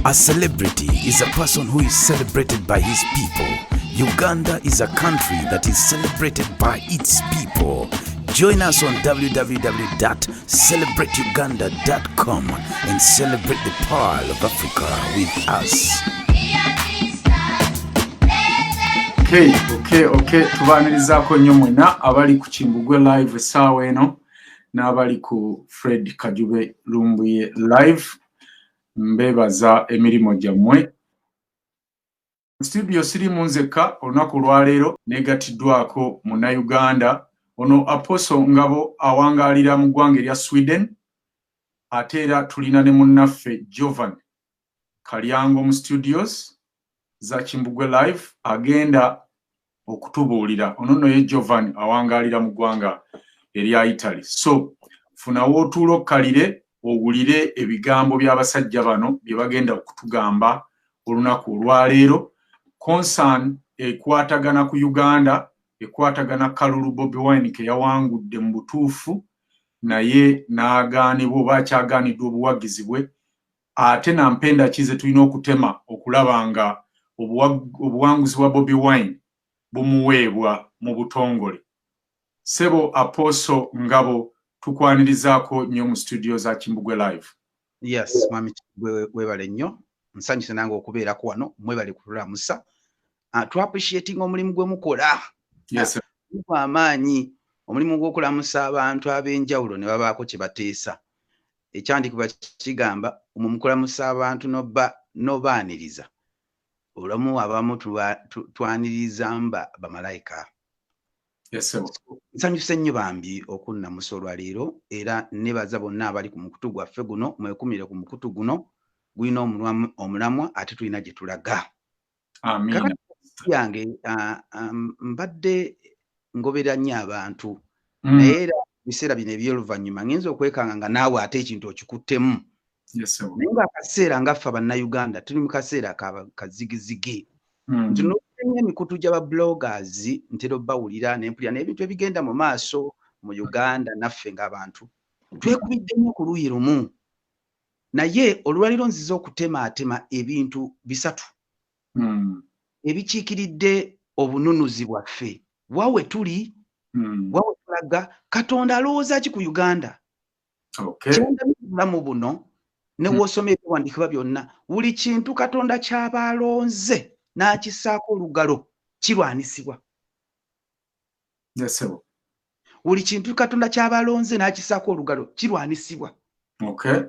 A celebrity is a person who is celebrated by his people. Uganda is a country that is celebrated by its people. Join us on www.celebrateuganda.com and celebrate the Pearl of Africa with us. Okay. Tubanirizaako nnyo mwena abali ku Kimbugwe live essaawa eno n'abali ku Fred Kajube Lumbuye live. Mbebaza emirimu gyammwe. Studio siri munzeka olunaku lwaleero negatiddwako Munnayuganda ono Apostle Ngabo awangaalira mu ggwanga erya Sweden, ate era tulina ne munnaffe Jovan Kalyango mu studios za Kimbugwe live agenda okutubuulira. Ono nno ye Jovan awangaalira mu ggwanga erya Italy. So funawo otuulo kalire owulire ebigambo by'abasajja bano bye bagenda okutugamba olunaku olwaleero. Concern ekwatagana ku Uganda, ekwatagana Kalulu Bobi Wine ke yawangudde mu butuufu naye n'agaanibwa oba akyagaaniddwa obuwagizi bwe, ate nampenda kize tulina okutema okulaba nga obuwanguzi bwa Bobi Wine bumuweebwa mu butongole. Sebo Apostle Ngabo tukwanirizaako nnyo mu studio za Kimbugwe live. Yes, mami webale nnyo. Nsanyuse nange okubeerako wano, mwebale kutulamusa. Tu appreciating omulimu gwe mukola. Yes. Kwa amaanyi omulimu gw'okulamusa abantu ab'enjawulo ne babaako kye bateesa. Ekyandikibwa kigamba omukulamusa abantu n'obaaniriza. Olamu abamu twaniriza mba bamalayika. Yes, sir. Nsanyuse nnyo bambi okunnamusa olwaleero era nebaza bonna abali ku mukutu gwaffe guno, mwekumire ku mukutu guno gwina omulamwa ate tulina gye tulaga. Amiina. Yange mbadde ngobera nnyo abantu naye era biseera bino eby'oluvannyuma ngenza okwekanga nga naawe ate ekintu okikuttemu. Yes, sir. Naye ng'akaseera ngaffe Bannayuganda tuli mu kaseera kazigizigi. Ntunuulira emikutu gy'aba bloggers ntera obbawulira ne mpulira n'ebintu ebigenda mu maaso mu Uganda naffe ng'abantu twekubidde nnyo ku luuyi lumu. Naye olwaliro nziza okutemaatema ebintu bisatu ebikiikiridde obununuzi bwaffe. Wawe tuli, wawe tulaga, Katonda alowooza ki ku Uganda? Kyendabulamu buno ne w'osoma ebiwandiikibwa byonna, buli kintu Katonda ky'aba alonze n'akisaako olugalo kirwanisibwa. Yes, sir. Buli kintu Katonda ky'aba alonze n'akisaako olugalo kirwanisibwa. Okay.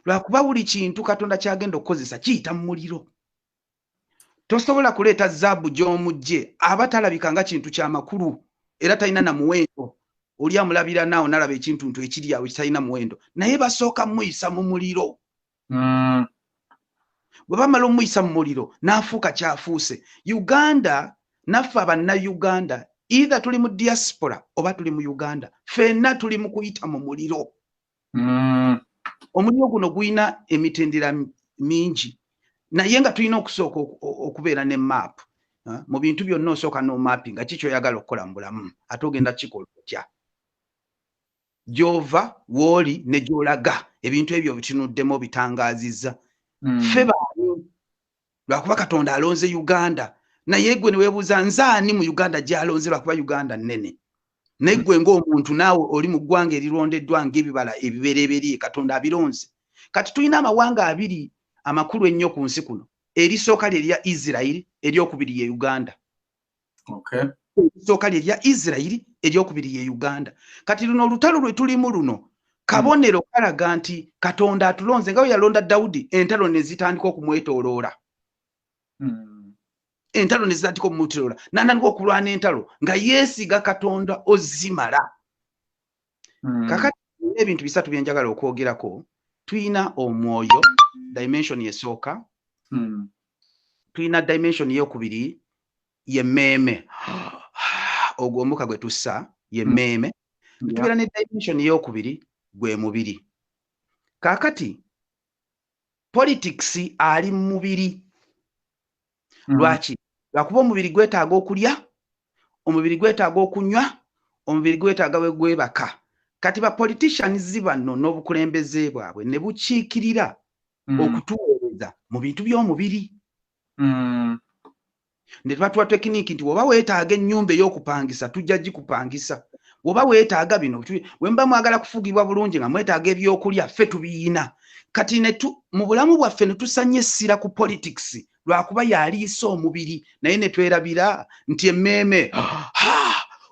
Lwakuba buli kintu Katonda kyagenda okukozesa kiyita mu muliro. Tosobola kuleeta zaabu gy'omugye aba talabika nga kintu ky'amakulu era talina na muwendo. Oli amulabira naawe nalaba ekintu ekiri awo kitalina muwendo, naye basooka muyisa mu muliro. Bwe bamala omuyisa mu muliro n'afuuka kyafuuse. Uganda naffe Abannayuganda either tuli mu diaspora oba tuli mu Uganda, ffenna tuli mu kuyita mu muliro. Omuliro guno guyina emitendera mingi naye nga tulina okusooka okubeera ne map. Mu bintu byonna osooka n'omapi nga kiki oyagala okukola mu bulamu ate ogenda kikola otya. Gy'ova w'oli ne gy'olaga ebintu ebyo bitunuddemu bitangaazizza. Ffe baani lwakuba Katonda alonze Uganda naye gwe ne weebuuza nzaani mu Uganda gy'alonze lwakuba Uganda nnene. Naye gwe ng'omuntu naawe oli mu ggwanga erirondeddwa ng'ebibala ebibereberye Katonda abironze. Kati tulina amawanga abiri amakulu ennyo ku nsi kuno. Erisooka lye lya Isirayiri, eryokubiri ye Uganda. Okay. Erisooka lye lya Isirayiri, eryokubiri ye Uganda. Kati luno olutalo lwe tulimu luno kabonero kalaga nti Katonda atulonze nga bwe yalonda Dawudi, entalo ne zitandika okumwetooloola. Entalo ne zitandika okumwetooloola n'atandika okulwana entalo nga yeesiga Katonda ozimala. Kakati ebintu bisatu bye njagala okwogerako. Tuyina omwoyo, dimension yesooka. Tuyina dimension eyokubiri ye mmeeme. Ogwo omuka gwe tussa ye mmeeme. Tubeera ne dimension eyokubiri gwe mubiri. Kaakati politics ali mu mubiri. Lwaki? Lwakuba omubiri gwetaaga okulya, omubiri gwetaaga okunywa, omubiri gwetaaga we gwebaka. Kati ba politicians bano n'obukulembeze bwabwe ne bukiikirira okutuweereza kulowooza mu bintu by'omubiri. Ne tuba tekiniki nti woba weetaaga ennyumba ey'okupangisa tujja gikupangisa. Woba weetaaga bino we mba mwagala kufugibwa bulungi nga mwetaaga ebyokulya ffe tubiina. Kati mu bulamu bwaffe ne tusanya essira ku politics lwakuba yaliisa omubiri naye ne twerabira nti emmeeme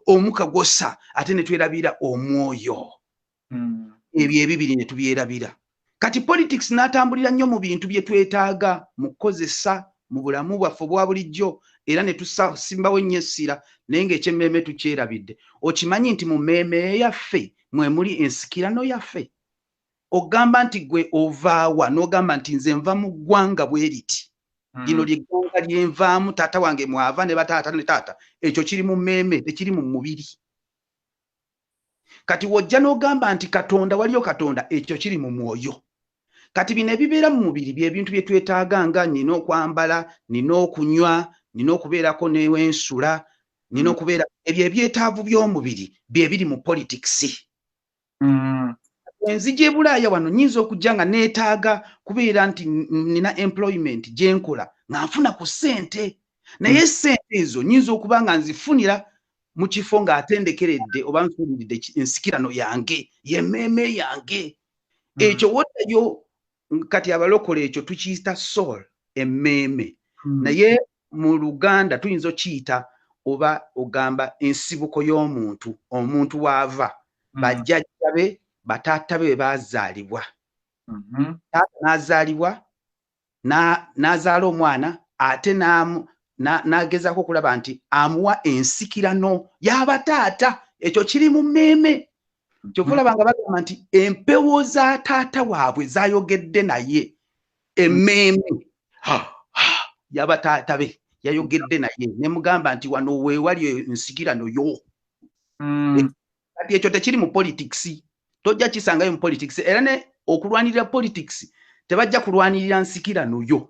omukagosa ate ne twerabira omwoyo. Ebyo ebibiri ne tubyerabira. Kati politics n'atambulira nnyo mu bintu bye twetaaga mu kukozesa mu bulamu bwaffe obwa bulijjo era ne tusimbawo ennyo essira naye ng'ekyemmeeme tukyerabidde. Okimanyi nti mu mmeeme yaffe mwe muli ensikirano yaffe. Ogamba nti gwe ovaawa n'ogamba nti nze nva mu ggwanga bwe riti. Lino ly'eggwanga lyenvaamu taata wange mwava ne bataata ne taata. Ekyo kiri mu mmeeme tekiri mu mubiri. Kati wojja n'ogamba nti Katonda waliyo Katonda ekyo kiri mu mwoyo. Kati bino ebibeera mu mubiri bye bintu bye twetaaga nga nina okwambala, nina okunywa, nina okubeerako n'ewensula, nina okubeera ebyo ebyetaavu by'omubiri bye biri mu politics. Enzija e Bulaaya wano nnyinza okujja nga neetaaga kubeera nti nina employment gye nkola nga nfuna ku ssente. Naye ssente ezo nnyinza okuba nga nzifunira mu kifo ng'atendekeredde oba nfuuliridde ensikirano yange y'emmeeme yange. Ekyo woddayo kati abalokole ekyo tukiyita soul, emmeeme. Naye mu Luganda tuyinza okiyita oba ogamba ensibuko y'omuntu, omuntu waava. Bajjajja be bataata be baazaalibwa. Taata n'azaalibwa n'azaala omwana ate n'agezaako okulaba nti amuwa ensikirano y'abataata. Ekyo kiri mu mmeeme. Kyova olaba nga bagamba nti empewo za taata waabwe zayogedde naye. Emmeeme y'abataata be yayogedde naye nemugamba nti wano weewali ensikirano yo. Kati ekyo tekiri mu politics. Tojja kisangayo mu politics. Era ne okulwanirira politics tebajja kulwanirira nsikirano yo.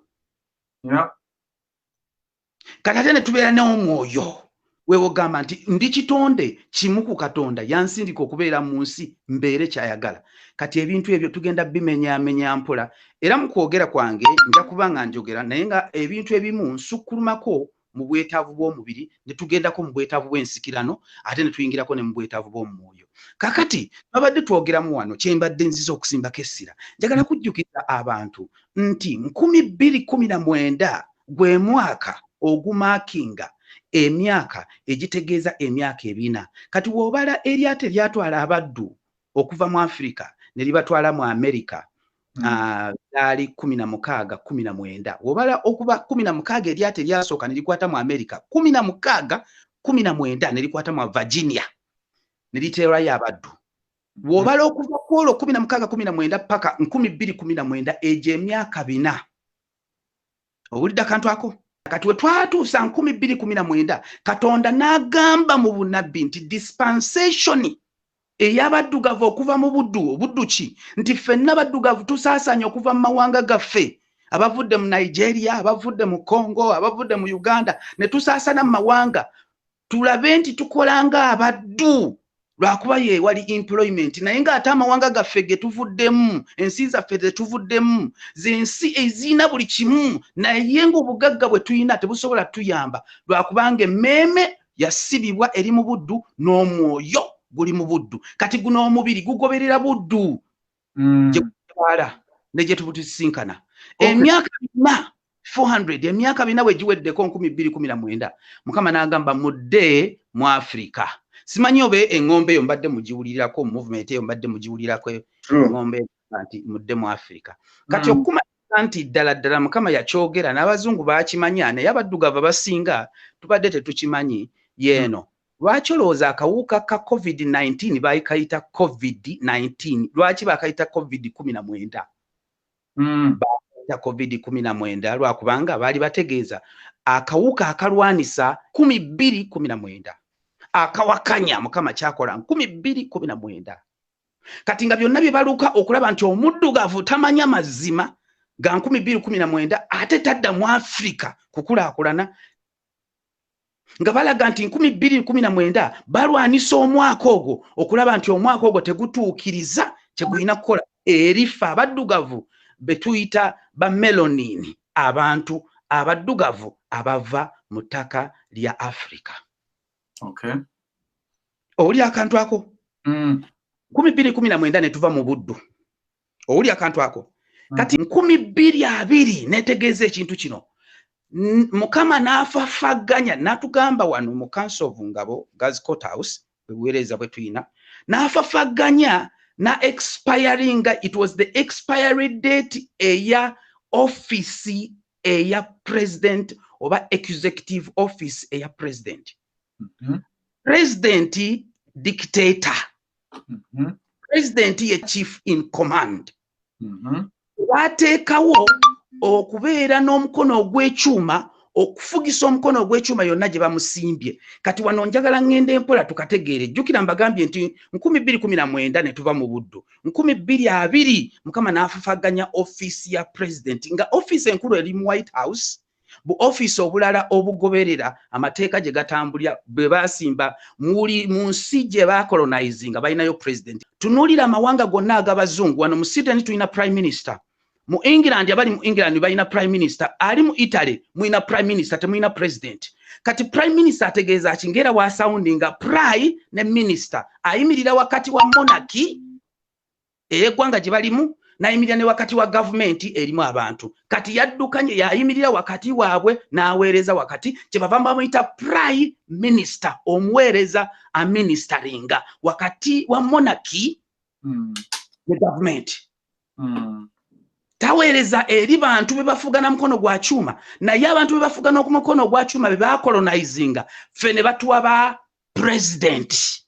Kati ate ne tubeera n'omwoyo. Wewe gamba nti ndi kitonde kimu ku Katonda yansindika okubeera mu nsi mbeere kyayagala. Kati ebintu ebyo tugenda bimenyamenya mpola. Era mu kwogera kwange nja kuba nga njogera naye nga ebintu ebimu nsukkulumako mu bwetaavu bw'omubiri ne tugendako mu bwetaavu bw'ensikirano ate ne tuyingirako ne mu bwetaavu bw'omwoyo. Kakati babadde twogeramu wano kyembadde nziza okusimbako essira. Njagala kujjukiza abantu nti 2019 gwe mwaka ogumaakinga emyaka egitegeeza emyaka 4. Kati w'obala eryato eryatwala abaddu okuva mu Afrika ne libatwala mu Amerika dali 16-19. W'obala okuba 16 eryato eryasooka ne likwata mu Amerika, 16-19 ne likwata mu Virginia ne liteerayo abaddu. W'obala okuva ku olwo 16-19 paka 2019 egyo emyaka 4. Owulidde akantu ako? Kati we twatuusa 2019 Katonda n'agamba mu bunnabbi nti dispensation ey'abaddugavu okuva mu buddu ki nti ffenna baddugavu tusaasanya okuva mu mawanga gaffe, abavudde mu Nigeria, abavudde mu Congo, abavudde mu Uganda, ne tusaasana mu mawanga tulabe nti tukolanga abaddu lwakuba ye wali employment. Naye ng'ate amawanga gaffe ge tuvuddemu, ensi zaffe ze tuvuddemu, z'ensi ezina buli kimu, naye ng'obugagga bwe tuyina tebusobola tuyamba lwakubanga emmeeme yasibibwa eri mu buddu n'omwoyo guli mu buddu. Kati guno omubiri gugoberera buddu gye gutwala ne gye tubutisinkana. Emyaka 400 emyaka 4 we giweddeko 2019 Mukama n'agamba mudde mu Afrika. Simanyi obe engombe yo mbadde mugiwulirako movement eyo mbadde mugiwulirako engombe nti mudde mu Afrika. Kati okumanya nti ddala Mukama yakyogera n'abazungu bakimanya naye abaddugavu abasinga tubadde tetukimanyi yeeno. Lwaki olowooza akawuka ka COVID-19 bakayita COVID-19? Lwaki bakayita COVID-19? Bakayita COVID-19 lwakubanga baali bategeeza akawuka akalwanisa 2019. Akawakanya Mukama kyakola 2019. Kati nga byonna bye baluka okulaba nti omuddugavu tamanya mazima ga 2019 ate tadda mu Afrika kukulaakulana. Nga balaga nti 2019 balwanisa omwaka ogwo okulaba nti omwaka ogwo tegutuukiriza kye gulina kukola erifa abaddugavu betuyita ba melanin abantu abaddugavu abava mu ttaka lya Africa. Okay. Oli akantu ako 2019 ne tuva mu buddu. Oli akantu ako kati 2020 netegeeza ekintu kino Mukama n'afafaganya n'atugamba wano mu Council of Ngabo Girls Court House beweereza bwe tuyina n'afafaganya na expiring, it was the expiry date eya office eya president oba executive office eya president. President dictator. President ye chief in command. Wateekawo okubeera n'omukono ogw'ekyuma okufugisa omukono ogw'ekyuma yonna gye bamusimbye. Kati wano njagala ngende empola tukategeere. Jjukira mbagambye nti 2019 ne tuva mu buddu. 2020 Mukama n'afafaganya office ya president nga office enkulu eri mu White House. Bu office obulala obugoberera amateeka gye gatambulya bwe basimba muli mu nsi gye bacolonizing balinayo president. Tunuulira amawanga gonna ag'abazungu wano mu Sweden tulina prime minister. Mu England abali mu England balina prime minister. Ali mu Italy muina prime minister temuina president. Kati prime minister ategeeza akingera wa soundinga prime ne minister ayimirira wakati wa monarchy eyeggwanga gye balimu nayimirira ne wakati wa government erimu abantu. Kati yaddukanye yayimirira wakati waabwe n'aweereza wakati kye bava bamuyita prime minister omuweereza a ministeringa wakati wa monarchy ne government. Taweereza eri bantu be bafugana mukono gwa kyuma naye abantu be bafugana ku mukono gwa kyuma be bacolonizinga fe ne batuwa ba president.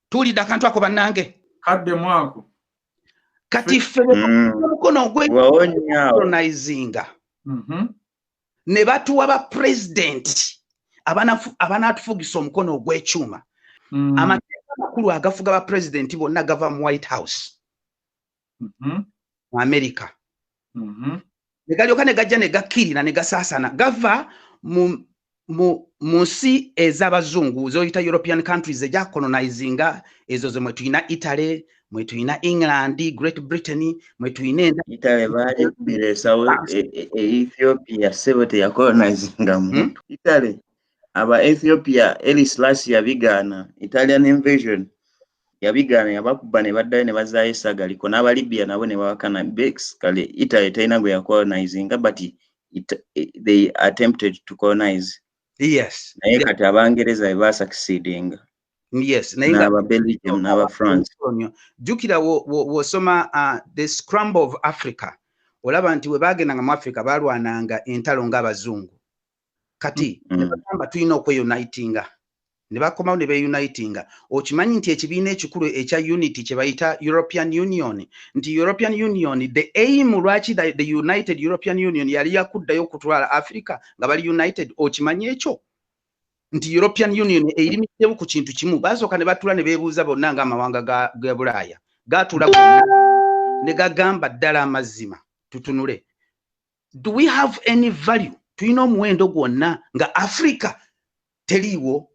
Tulida akantu ako bannange kadde mwako kati fe mukono gwe colonizinga ne batuwa ba president abanatufugisa omukono ogw'ekyuma. Amateeka amakulu agafuga ba president bonna gava mu White House mu America. Ne galyoka ne gajja ne gakkirira ne gasaasana gava mu nsi ez'abazungu zoyita European countries eja colonizinga ezo ze mwe tuyina Italy, mwe tuyina England, Great Britain, mwe tuyina Italy baali kubireesawo Ethiopia sebo ya colonizinga mu Italy. Aba Ethiopia Haile Selassie yabigaana Italian invasion yabigaana yabakuba ne baddayo ne bazaayo essagaliko n'aba Libya nabo ne babakana basically Italy tayina gwe ya colonizinga but they attempted to colonize. Yes. Naye kati Abangereza ba succeeding. Yes. N'aba Belgium n'aba France. Jukira wosoma the Scramble of Africa. Olaba nti we bagendanga mu Africa balwananga entalo ng'abazungu. Kati ne bagamba tulina okweunitinga. Ne bakomawo ne beunitinga. Okimanyi nti ekibiina ekikulu ekya unity kye bayita European Union. Nti European Union, the aim lwaki the United European Union yali yakuddayo okutwala Africa nga bali united. Okimanyi ekyo? Nti European Union eyirimiddewo ku kintu kimu. Basooka ne batula ne beebuuza bonna ng'amawanga ga Bulaaya. Gaatula bonna ne gagamba ddala amazima. Tutunule. Do we have any value? Tuyina omuwendo gwonna nga Africa teriiwo.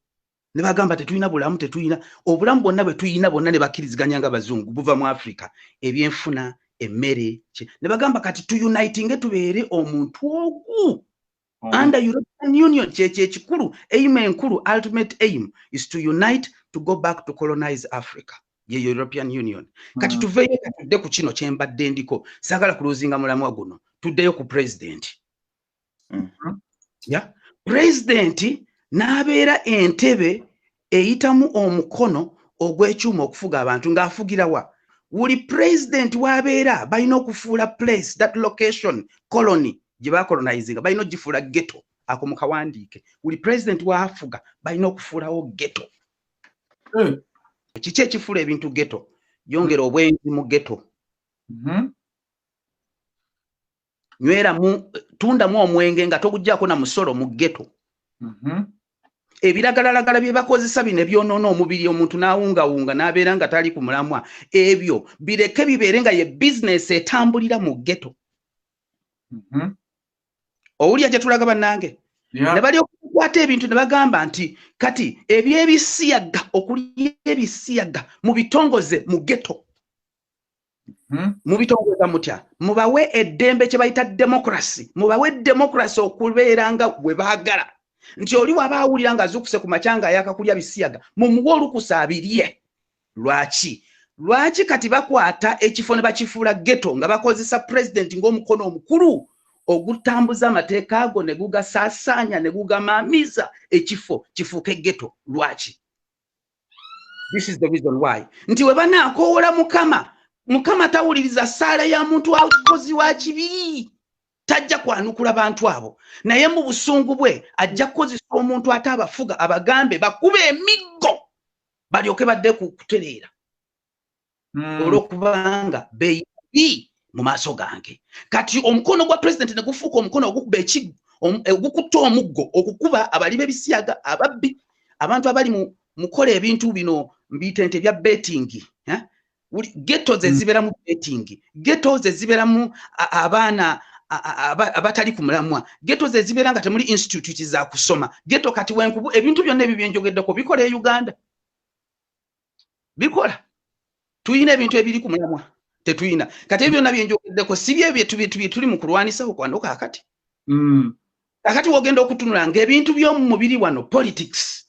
Ne bagamba tetuyina bulamu tetuyina obulamu bwonna bwe tuyina bonna ne bakkiriziganya nga bazungu buva mu Africa ebyenfuna emmere ne bagamba kati tuyunitinge tubeere omuntu ogu under European Union ekikulu aim enkulu ultimate aim is to unite to go back to colonize Africa ye European Union. Kati tuveeyo tudde ku kino kyembadde ndiko saagala kuloozinga mulamwa guno tuddeyo ku president. President n'abeera entebe eyitamu omukono ogw'ekyuma okufuga abantu ng'afugira wa wuli president w'abeera balina okufuula place that location colony gye bacolonizinga balina ogifuula ghetto. Ako mu kawandiike wuli president w'afuga balina okufuulawo ghetto. Kiki ekifuula ebintu ghetto? Yongera obwenzi mu ghetto. Tundamu omwenge nga togujjaako na musolo mu ghetto. Ebiragalalagala bye bakozesa bino ebyonoona omubiri omuntu n'awungawunga n'abeera nga tali ku mulamwa ebyo bireke bibeere nga ye business etambulira mu ghetto. Owulya gye tulaga bannange? Ne bali okukwata ebintu ne bagamba nti kati ebyebisiyaga okulya ebisiyaga mu bitongoze mu ghetto. Mubitongeza mutya mubawe eddembe kye bayita democracy mubawe democracy okubeera nga bwe baagala nti oli wabaawulira nga azukuse ku makyanga yakakulya bisiyaga mumuwe olukusa abirye lwaki kati bakwata ekifo ne bakifuula ghetto nga bakozesa president ng'omukono omukulu ogutambuza amateeka ago ne gugasaasaanya ne gugamaamiza ekifo kifuuke ghetto lwaki? This is the reason why. Nti we banaakoowola Mukama tawuliriza ssaala ya muntu akozi wa kibi tajja kwanukula bantu abo naye mu busungu bwe ajja kukozesa omuntu ate abafuga abagambe bakube emiggo balyoke badde kutereera olwokubanga beeyi mu maaso gange. Kati omukono gwa president ne gufuuka omukono ogukuba ekiggo ogukutta omuggo okukuba abali b'ebisiyaga ababbi abantu abali mukola ebintu bino mbitente bya betting ghetto zezibeera mu betting ghetto zezibeera mu abaana abatali ku mulamwa ghetto zezibeera nga temuli institute za kusoma ghetto kati wenkubu ebintu byonna ebyo byenjogeddeko bikola e Uganda bikola tuyina ebintu ebiri ku mulamwa tetuyina kati ebyo byonna byenjogeddeko si bye tuli mu kulwanisa okwandoka kakati kakati wogenda okutunula ng'ebintu by'omu mubiri wano politics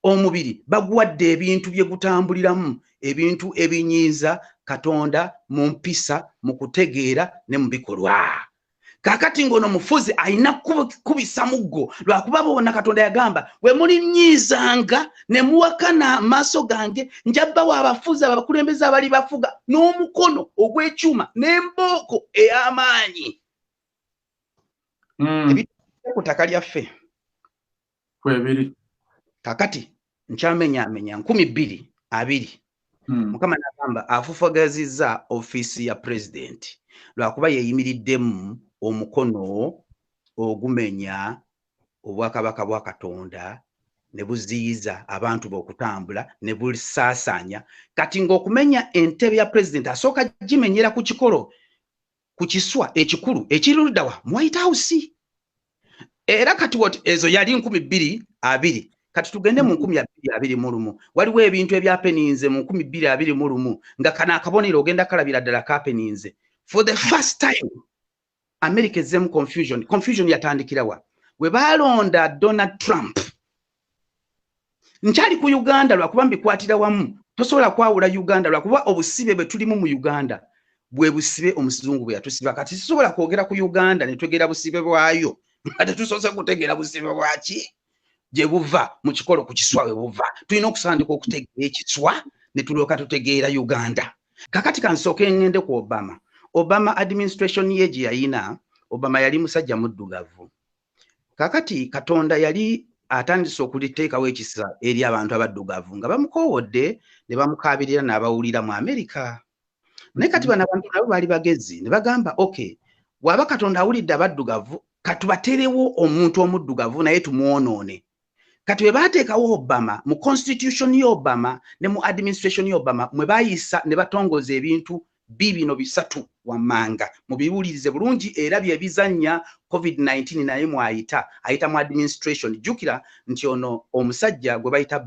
omubiri baguwadde ebintu bye gutambuliramu ebintu ebinyiiza Katonda mu mpisa mu kutegeera ne mu bikolwa. Kakati ngono mufuzi ayina kubisa muggo lwakuba bona Katonda yagamba we mulinnyiizanga ne muwakana maaso gange njabba w'abafuzi abakulembeza abali bafuga n'omukono ogw'ekyuma n'embooko ey'amaanyi ku ttaka lyaffe kwebiri. Kakati nkyamenya 2020 Mukama n'agamba afufagazizza ofiisi ya president lwakuba yeeyimiriddemu omukono ogumenya obwakabaka bwa Katonda ne buziyiza abantu b'okutambula ne busaasaanya. Kati ng'okumenya entebe ya president asooka gimenyera ku kikolo ku kiswa ekikulu ekiruddawa mu White House era kati ezo yali 2020 kati tugende mu 2021 waliwo ebintu ebyapeninze mu 2021 nga kana akabonero ogenda kalabira ddala kapeninze for the first time America ezemu confusion yatandikirawa we balonda Donald Trump nkyali ku Uganda lwakuba mbikwatira wamu tosobola kwawula Uganda lwakuba obusibe bwe tulimu mu Uganda bwe busibe omuzungu bwe yatusiba kati sisobola kwogera ku Uganda ne twegera busibe bwayo ate tusoose kutegeera busibe bwaki gye buva mu kikolo ku kiswa we buva tulina okusandika okutegeera ekiswa ne tulyoka tutegeera Uganda. Kakati kansooke ngende ku Obama administration ye gye yayina Obama yali musajja muddugavu. Kakati Katonda yali atandise okuliteekawo ekisa eri abantu abaddugavu nga bamukoowodde ne bamukaabirira n'abawulira mu Amerika. Naye kati bano abantu nabo baali bagezi ne bagamba okay waba Katonda awulidde abaddugavu katubaterewo omuntu omuddugavu naye tumwonoone. Kati we baateekawo Obama mu constitution ya Obama ne mu administration ya Obama mwe baayisa ne batongoza ebintu bibino bisatu wammanga mubiwulirize bulungi era bye bizannya COVID-19 naye mwayita mu administration. Jjukira nti ono omusajja gwe bayita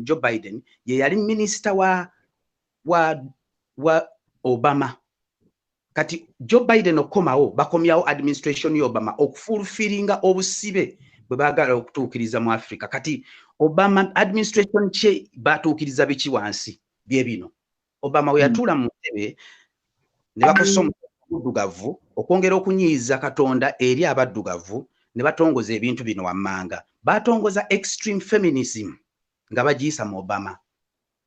Joe Biden ye yali minisita wa Obama. Kati Joe Biden okomawo bakomyawo administration ya Obama okufulfiringa obusibe bwe baagala okutuukiriza mu Africa. Kati Obama administration kye batuukiriza biki wansi bye bino. Obama we yatuula mu ntebe ne bakosa omuddugavu okwongera okunyiiza Katonda eri abaddugavu ne batongoza ebintu bino wammanga. Batongoza extreme feminism nga bagiyisa mu Obama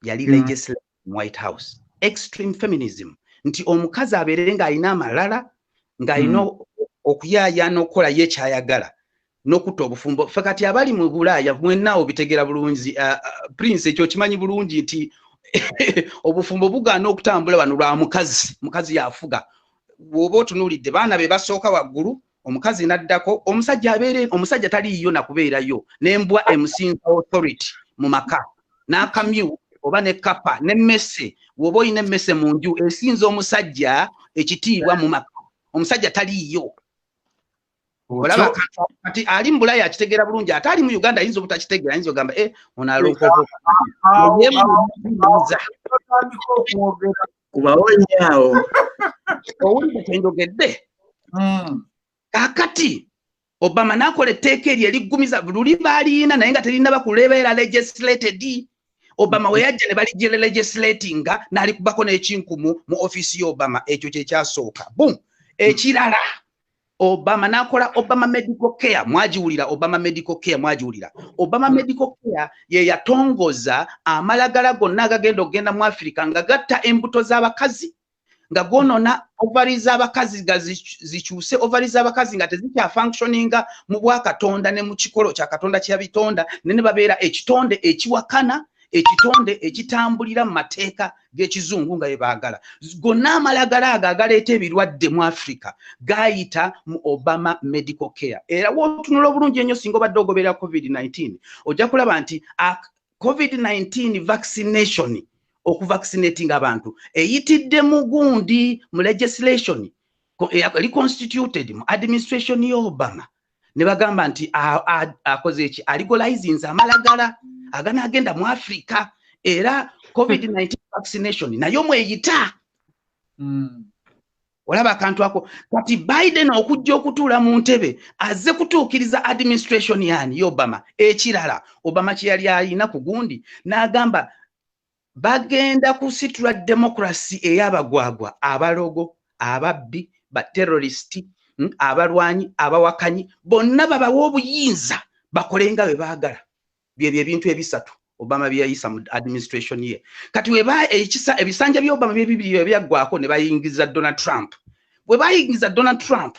yali legislative mu White House. Extreme feminism nti omukazi abeerere ng'alina amalala ng'alina okuyaaya n'okukola ye kyayagala n'okutta obufumbo. Ffe kati abali mu Bulaaya mwenna obitegeera bulungi Prince ekyo kimanyi bulungi nti obufumbo bugaana okutambula wano lwa mukazi yafuga. Bw'oba otunuulidde baana be basooka waggulu omukazi n'addako omusajja taliiyo nakubeerayo n'embwa emusinga authority mu maka n'akamyu oba ne kapa n'emmese bw'oba olina emmese mu nju esinza omusajja ekitiibwa mu maka omusajja taliiyo. Olaba kati ali mu Bulaaya akitegeera bulungi ate ali mu Uganda ayinza obutakitegeera ayinza ogamba ono alonkoboka Kubaonyao. Owulira kyendogedde. Kakati Obama nakola etteeka eryo eriggumiza luli baalina naye nga terinaba kulebeera legislated. Obama we yajja ne balijjira legislatinga n'alikubako n'ekinkumu mu ofiisi y'Obama, ekyo kye kyasooka. Boom. Ekirala Obama nakola Obama Medical Care, mwajiwulira Obama Medical Care, mwajiwulira. Obama Medical Care ye yatongoza amalagala gonna agagenda okugenda mu Africa nga gatta embuto z'abakazi, nga gonona ovaries z'abakazi zikyuse ovaries z'abakazi nga tezikya functioninga mu bwakatonda ne mu kikolo kya Katonda kya bitonda, ne babeera ekitonde ekiwakana, ekitonde ekitambulira mu mateeka g'ekizungu nga yebaagala. Gonna amalagala agaleeta ebirwadde mu Africa gayita mu Obama Medical Care. Era wootunula obulungi ennyo singa obadde ogoberera COVID-19 ojja kulaba nti COVID-19 vaccination, okuvaccinating abantu eyitidde mu gundi mu legislation reconstituted mu administration y'Obama. Ne bagamba nti akoze eki aligolizinze amalagala aganaagenda mu Africa, era COVID-19 vaccination nayo mweyita. Olaba akantu ako. Kati Biden okujja okutuula mu ntebe azze kutuukiriza administration yani y'Obama. Ekirala Obama kye yali alina ku gundi n'agamba bagenda kusitula democracy ey'abagwagwa, abalogo, ababbi, baterroristi, abalwanyi, abawakanyi, bonna babawa obuyinza bakolenga bwe baagala. Byebyo ebintu ebisatu Obama byayisa mu administration ye. Kati weba ebisanja by'Obama byebibiri ebyaggwako ne bayingiza Donald Trump. Bwe bayingiza Donald Trump,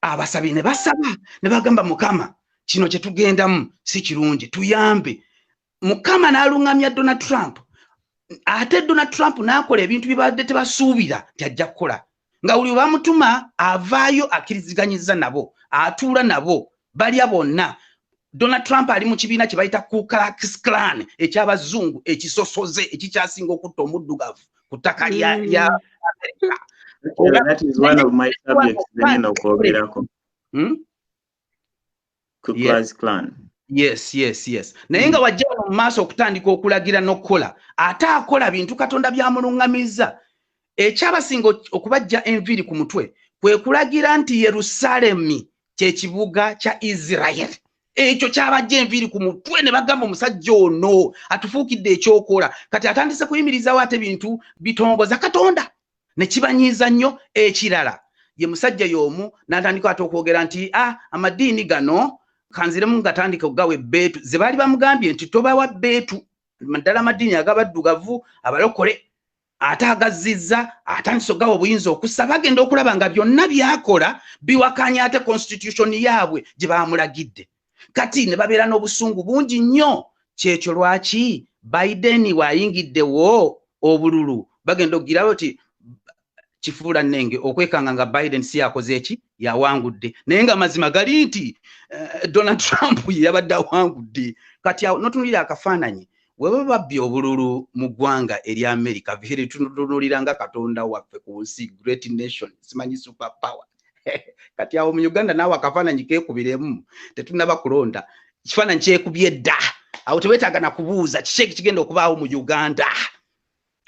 abasabi ne basaba ne bagamba Mukama, kino kye tugendamu si kirungi, tuyambe. Mukama n'alungamya Donald Trump. Ate Donald Trump n'akola ebintu bibadde tebasuubira tyajja kukola. Nga buli bamutuma avaayo akkiriziganyiza nabo, atuula nabo, balya bonna. Donald Trump ali mu kibiina kye bayita Ku Klux Klan eky'abazungu ekisosoze ekikyasinga okutta omuddugavu ku ttaka lya America. That is one of my subjects then okwogerako. Ku Klux Klan. Yes. Naye nga wajja mu maaso okutandika okulagira n'okukola, ate akola bintu Katonda byamuluŋŋamiza. Ekyabasinga okubajja enviiri ku mutwe kwe kulagira nti Yerusalemi kye kibuga kya Isirayiri. Ekyo kyabajja enviiri ku mutwe ne bagamba omusajja ono atufuukidde ekyokola. Kati atandise kuyimirizawo ate bintu bitongoza Katonda ne kibanyiiza nnyo. Ekirala ye musajja y'omu n'atandika ate okwogera nti amadiini gano kanziremu ngatandika okugawa ebbeetu ze baali bamugambye nti tobawa bbeetu, maddala amadiini agabaddugavu abalokole. Ate agazizza atandise okugawa obuyinza okussa, bagenda okulaba nga byonna byakola biwakanya ate constitution yaabwe gye baamulagidde. Kati ne babeera n'obusungu bungi nnyo. Kyekyo lwaki Biden bw'ayingiddewo obululu bagenda okugirawo nti kifuula nnenge okwekanga nga Biden si yakoze eki yawangudde, naye nga mazima gali nti Donald Trump yabadde awangudde. Kati awo notunulira akafaananyi we baba babbye obululu mu ggwanga erya America, viheri tunulira nga Katonda waffe ku nsi, great nation, simanyi super power. Kati awo mu Uganda naawe akafaananyi keekubiremu, tetunaba kulonda, kifaananyi kyekubye dda. Awo teweetaaga na kubuuza kiki kigenda okubaawo mu Uganda.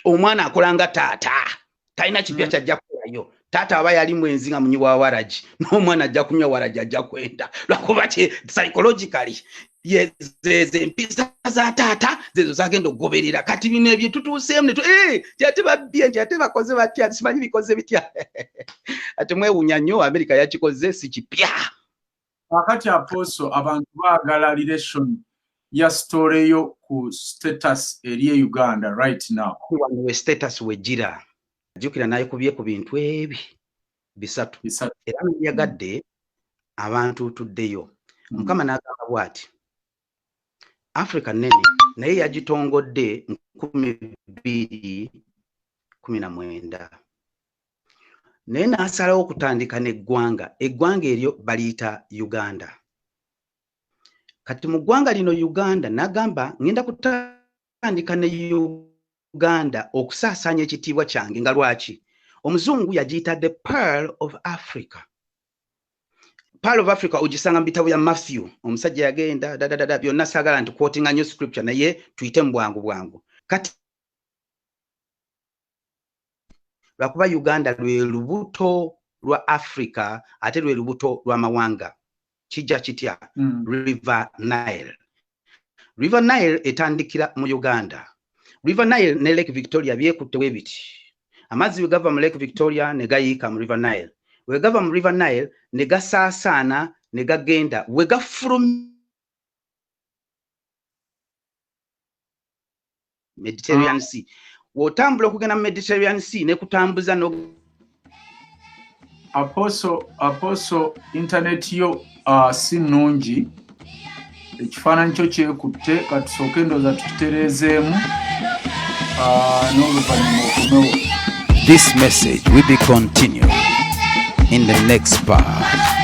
Omwana akola nga taata, talina kipya kyajja kukolayo. Taata aba yali mwenzi nga munyi wa waragi, n'omwana ajja kunywa waragi ajja kwenda. Lwakuba psychologically yeze empisa za taata zezo zagenda okugoberera. Kati bino ebyo tutuuseemu kyate babbye kyate bakoze batya, simanyi bikoze bitya. Ate mwewuunya nnyo America yakikoze si kipya. Wakati Apostle abantu baagala relation ya story yo ku status eri Uganda right now. We status wejira. Jukira naye kubye ku bintu ebi bisatu. Era yagadde abantu tuddeyo. Mukama n'agamba bw'ati, Africa nene naye yagitongodde 2019. Naye n'asalawo okutandika n'eggwanga. Eggwanga eryo baliyita Uganda. Kati mu ggwanga lino Uganda n'agamba ngenda kutandika ne Uganda okusaasaanya ekitiibwa kyange. Nga lwaki? Omuzungu yagiyita the Pearl of Africa. Pearl of Africa ogisanga mu bitabo bya Matthew. Omusajja yagenda byonna saagala nti quotinga nnyo scripture naye tuyite mu bwangu. Kati lwakuba Uganda lwe lubuto lwa Africa ate lwe lubuto lwa mawanga. Kijja kitya? River Nile. River Nile etandikira mu Uganda. River Nile ne Lake Victoria byekutte webiti. Amazzi we gava mu Lake Victoria ne gayiika mu River Nile. We gava mu River Nile ne gasaasaana ne gagenda we gafulumya Mediterranean Sea. Wotambula okugenda mu Mediterranean Sea ne kutambuza no Apostle internet yo si nnungi. Ekifaananyi kyo kyekutte katusooke endooza tukitereezeemu n'oluvannyuma okomewo. This message will be continued in the next part.